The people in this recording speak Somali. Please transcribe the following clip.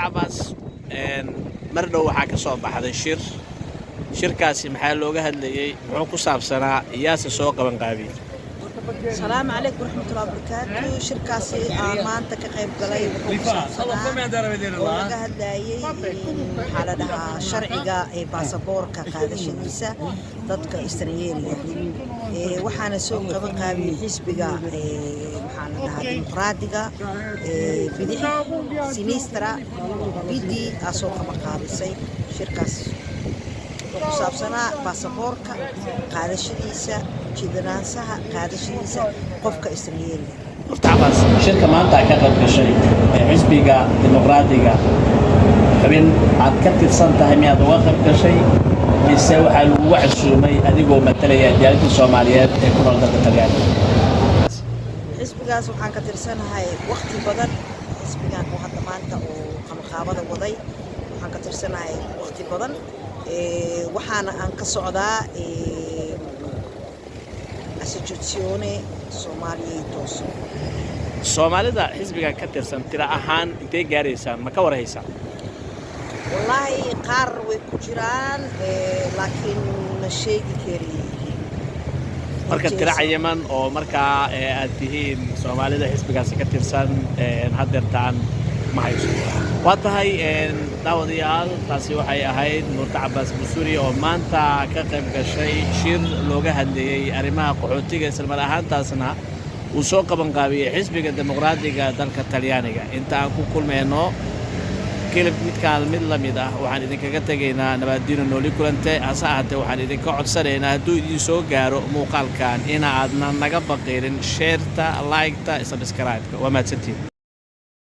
عباس مردو waxaa ka soo baxday shirkaasi maxaa looga hadlayay wuxuu ku saabsanaa iyaasa soo qaban qaabiyay السلام عليكم ورحمة الله وبركاته. شركاسي maanta ka qayb galay wuxuu hadlayay xaaladaha sharciga ee baasaboorka qaadashadiisa dadka Australia waxaana soo qaban qaabiyay xisbiga maxaa la dhahaa dimuqraadiga bidix sinistra bidi asoo qaban qaabisay shirkaas ku saabsanaa baasaboorka qaadashadiisa jidanaansaha qaadashadiisa qofka Australia Taabas shirka maanta ka qayb gashay xisbiga dimuqraadiga xubin aad ka tirsan tahay miyaad uga qayb gashay mise waxa lagu casuumay adigoo matalaya dowladda Soomaaliyeed ee ku nool dalka Talyaaniga xisbigaas waxaan ka tirsanahay waqti badan xisbigan oo hadda maanta oo qabanqaabada waday waxaan ka tirsanahay waqti badan waxaana aan ka socdaa associazione Soomaalida xisbiga ka tirsan tira ahaan intee gaaraysan ma ka warhaysan wallahi qaar way ku jiraan laakiin ma sheegi karin marka tira cayiman oo marka aad tihiin Soomaalida xisbigaas ka tirsan hadeertaan ma hayso wadahay daawadayaal taasi waxay ahayd Nuurta Cabbaas Busuuri oo maanta ka qayb gashay shir looga hadlayay arrimaha qaxootiga isla mar ahaantaasna uu soo qaban qaabiyay xisbiga dimuqraadiga dalka Talyaaniga inta aan ku kulmeyno kelib mid la mid ah waxaan idinkaga tageynaa nabaddiino nooli kulante hase ahaatee waxaan idinka codsanaynaa hadduu idin soo gaaro muuqaalkan in aadna naga baqaynin sheerta like-ta subscribe-ka waa mahadsantiin